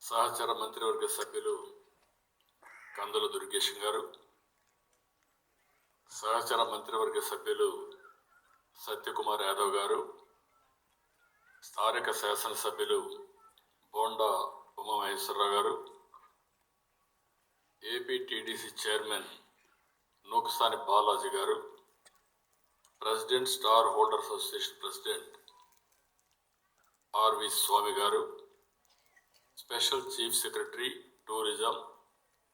సహచర మంత్రివర్గ సభ్యులు కందుల దుర్గేశం గారు, సహచర మంత్రివర్గ సభ్యులు సత్యకుమార్ యాదవ్ గారు, స్థానిక శాసనసభ్యులు బోండా ఉమామహేశ్వరరావు గారు, ఏపీటీడీసీ చైర్మన్ నూకసాని బాలాజీ గారు, president star holder association president RV Swamy గారు, special chief secretary tourism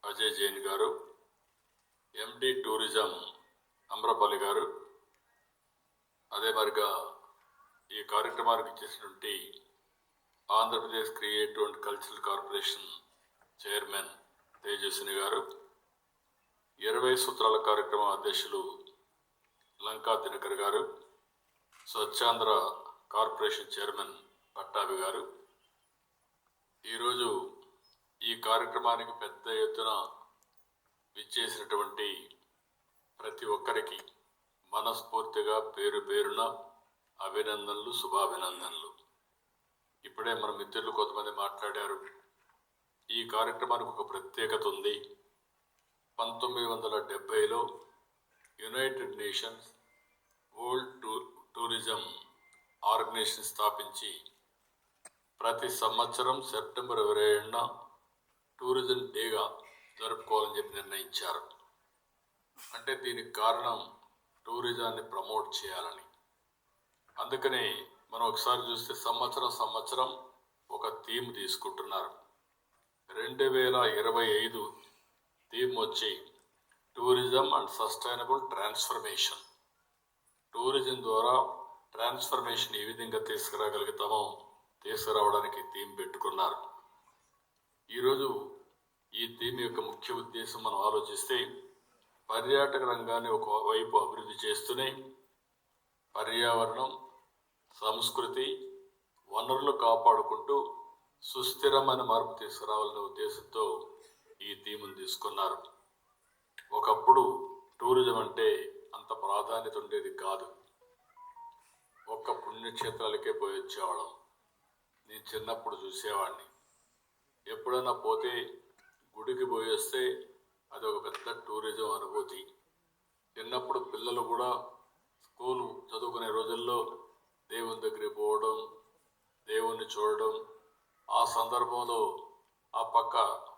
Ajay Jain గారు, ఎండి టూరిజం అమ్రపల్లి గారు, అదే మరిగా ఈ కార్యక్రమానికి ఇచ్చేసినటువంటి Andhra Pradesh creative and cultural corporation chairman Tejaswini గారు, 20 సూత్రాల కార్యక్రమం అధ్యక్షులు లంకా దినకర్ గారు, స్వచ్ఛాంధ్ర కార్పొరేషన్ చైర్మన్ పట్టాభి గారు, ఈరోజు ఈ కార్యక్రమానికి పెద్ద ఎత్తున విచ్చేసినటువంటి ప్రతి ఒక్కరికి మనస్ఫూర్తిగా పేరు పేరున అభినందనలు, శుభాభినందనలు. ఇప్పుడే మన మిత్రులు కొంతమంది మాట్లాడారు. ఈ కార్యక్రమానికి ఒక ప్రత్యేకత ఉంది. 1970లో united nations world tourism organization స్థాపించి ప్రతి సంవత్సరం సెప్టెంబర్ 27న టూరిజం డేగా జరుపుకోవాలని చెప్పి నిర్ణయించారు. అంటే దీనికి కారణం టూరిజాన్ని ప్రమోట్ చేయాలని. అందుకని మనం ఒకసారి చూస్తే సంవత్సరం ఒక థీమ్ తీసుకుంటున్నారు. 2025 థీమ్ వచ్చి tourism and sustainable transformation. Tourism ద్వారా ట్రాన్స్ఫర్మేషన్ ఏ విధంగా తీసుకురావడానికి థీమ్ పెట్టుకున్నారు. ఈరోజు ఈ థీమ్ యొక్క ముఖ్య ఉద్దేశం మనం ఆలోచిస్తే, పర్యాటక రంగాన్ని ఒకవైపు అభివృద్ధి చేస్తూనే పర్యావరణం, సంస్కృతి, వనరులు కాపాడుకుంటూ సుస్థిరమైన మార్పు తీసుకురావాలనే ఉద్దేశంతో ఈ థీమ్ను తీసుకున్నారు. ఒకప్పుడు టూరిజం అంటే అంత ప్రాధాన్యత ఉండేది కాదు. ఒక్క పుణ్యక్షేత్రాలకే పోయి వచ్చేవాళ్ళం. నేను చిన్నప్పుడు చూసేవాడిని. ఎప్పుడైనా పోతే గుడికి పోయి వస్తే అది ఒక పెద్ద టూరిజం అనుభూతి. చిన్నప్పుడు పిల్లలు కూడా స్కూలు చదువుకునే రోజుల్లో దేవుని దగ్గరికి పోవడం, దేవుణ్ణి చూడడం, ఆ సందర్భంలో ఆ పక్క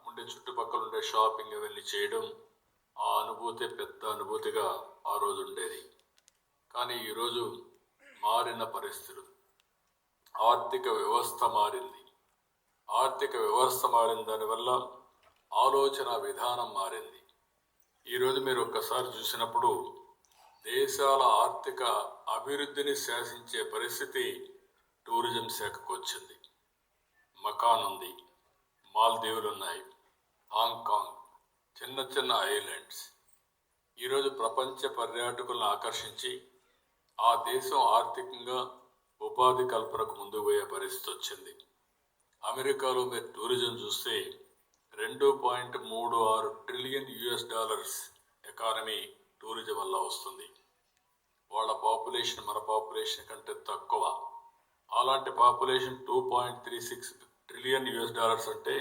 ఉండే చుట్టుపక్కల ఉండే షాపింగ్ అవన్నీ చేయడం, ఆ అనుభూతి పెద్ద అనుభూతిగా ఆ రోజు ఉండేది. కానీ ఈరోజు మారిన పరిస్థితులు, ఆర్థిక వ్యవస్థ మారింది. దానివల్ల ఆలోచన విధానం మారింది. ఈరోజు మీరు ఒక్కసారి చూసినప్పుడు దేశాల ఆర్థిక అభివృద్ధిని శాసించే పరిస్థితి టూరిజం శాఖకు వచ్చింది. మకాన్ ఉంది, మాల్దీవులు ఉన్నాయి, హాంకాంగ్, చిన్న ఐలాండ్స్. ఈరోజు ప్రపంచ పర్యాటకులను ఆకర్షించి ఆ దేశం ఆర్థికంగా ఉపాధి కల్పనకు ముందుకు పోయే పరిస్థితి వచ్చింది. అమెరికాలో మీరు టూరిజం చూస్తే $2.36 ట్రిలియన్ ఎకానమీ టూరిజం వల్ల వస్తుంది. వాళ్ళ పాపులేషన్ మన పాపులేషన్ కంటే తక్కువ. అలాంటి పాపులేషన్ $2.36 ట్రిలియన్ అంటే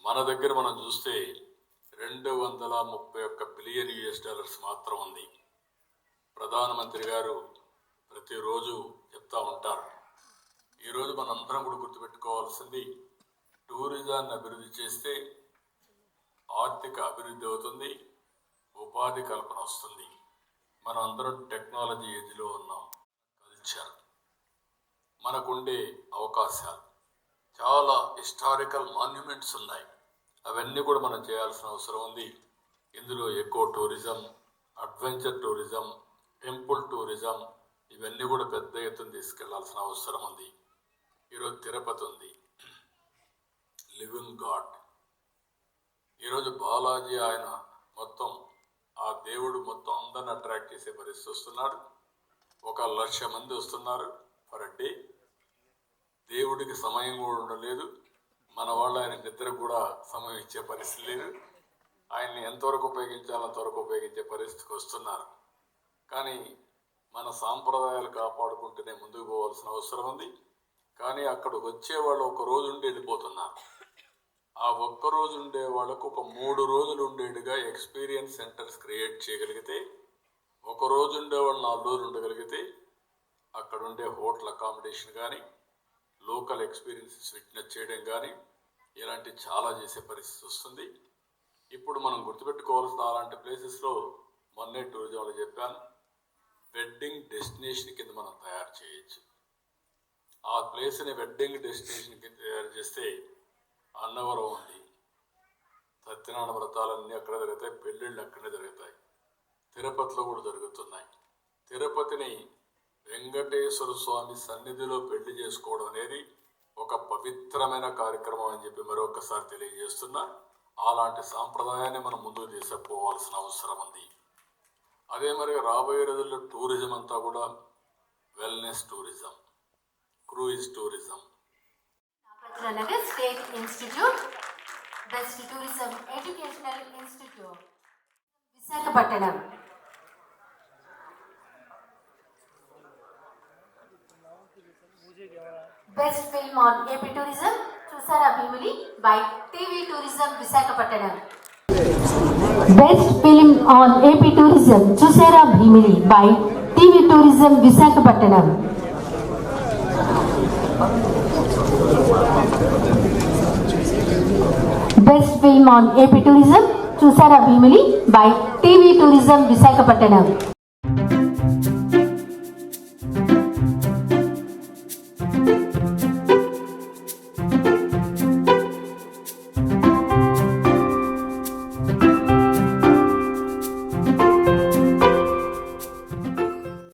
మన దగ్గర మనం చూస్తే $231 బిలియన్ మాత్రం ఉంది. ప్రధానమంత్రి గారు ప్రతిరోజు చెప్తా ఉంటారు. ఈరోజు మనందరం కూడా గుర్తుపెట్టుకోవాల్సింది, టూరిజాన్ని అభివృద్ధి చేస్తే ఆర్థిక అభివృద్ధి అవుతుంది, ఉపాధి కల్పన వస్తుంది. మనం అందరం టెక్నాలజీ ఏజ్లో ఉన్నాం. కల్చర్, మనకుండే అవకాశాలు, చాలా హిస్టారికల్ మాన్యుమెంట్స్ ఉన్నాయి. అవన్నీ కూడా మనం చేయాల్సిన అవసరం ఉంది. ఇందులో eco tourism, adventure tourism, temple tourism, ఇవన్నీ కూడా పెద్ద ఎత్తున తీసుకెళ్లాల్సిన అవసరం ఉంది. ఈరోజు తిరుపతి ఉంది, లివింగ్ గాడ్. ఈరోజు బాలాజీ ఆయన మొత్తం ఆ దేవుడు మొత్తం అందరిని అట్రాక్ట్ చేసే పరిస్థితి వస్తున్నాడు. 1,00,000 మంది వస్తున్నారు పర్ డే. దేవుడికి సమయం కూడా ఉండలేదు. మన వాళ్ళు ఆయన నిద్ర కూడా సమయం ఇచ్చే పరిస్థితి లేదు. ఆయన్ని ఎంతవరకు ఉపయోగించాలో అంతవరకు ఉపయోగించే పరిస్థితికి వస్తున్నారు. కానీ మన సాంప్రదాయాలు కాపాడుకుంటూనే ముందుకు పోవాల్సిన అవసరం ఉంది. కానీ అక్కడికి వచ్చేవాళ్ళు 1 రోజు ఉండి వెళ్ళిపోతున్నారు. ఆ 1 రోజు ఉండే వాళ్ళకు ఒక 3 రోజులు ఉండేట్టుగా ఎక్స్పీరియన్స్ సెంటర్స్ క్రియేట్ చేయగలిగితే, 1 రోజు ఉండేవాళ్ళు 4 రోజులు ఉండగలిగితే, అక్కడ ఉండే హోటల్ అకామిడేషన్ కానీ, లోకల్ ఎక్స్పీరియన్సెస్ విట్నెస్ చేయడం కానీ, ఇలాంటి చాలా చేసే పరిస్థితి వస్తుంది. ఇప్పుడు మనం గుర్తుపెట్టుకోవాల్సిన అలాంటి ప్లేసెస్లో మొన్నే టూరిజంలో చెప్పాను, వెడ్డింగ్ డెస్టినేషన్ కింద మనం తయారు చేయొచ్చు. ఆ ప్లేస్ని వెడ్డింగ్ డెస్టినేషన్ కింద తయారు చేస్తే, అన్నవరం ఉంది, సత్యనారాయణ వ్రతాలన్నీ అక్కడ జరుగుతాయి, పెళ్ళిళ్ళు అక్కడే జరుగుతాయి, తిరుపతిలో కూడా జరుగుతున్నాయి. తిరుపతిని వెంకటేశ్వర స్వామి సన్నిధిలో పెళ్లి చేసుకోవడం అనేది ఒక పవిత్రమైన కార్యక్రమం అని చెప్పి మరొకసారి తెలియజేస్తున్నా. అలాంటి సాంప్రదాయాన్ని మనం ముందుకు తీసుకుపోవాల్సిన అవసరం ఉంది. అదే మరి రాబోయే రోజుల్లో టూరిజం అంతా కూడా wellness tourism, cruise tourism. State institute, best tourism educational institute, Visakhapatnam. Best film on AP tourism, చూసారా Bheemili by TV tourism Visakhapatnam. Best film on AP tourism, చూసారా Bheemili by TV tourism Visakhapatnam. Best film on AP tourism, చూసారా Bheemili by TV tourism Visakhapatnam.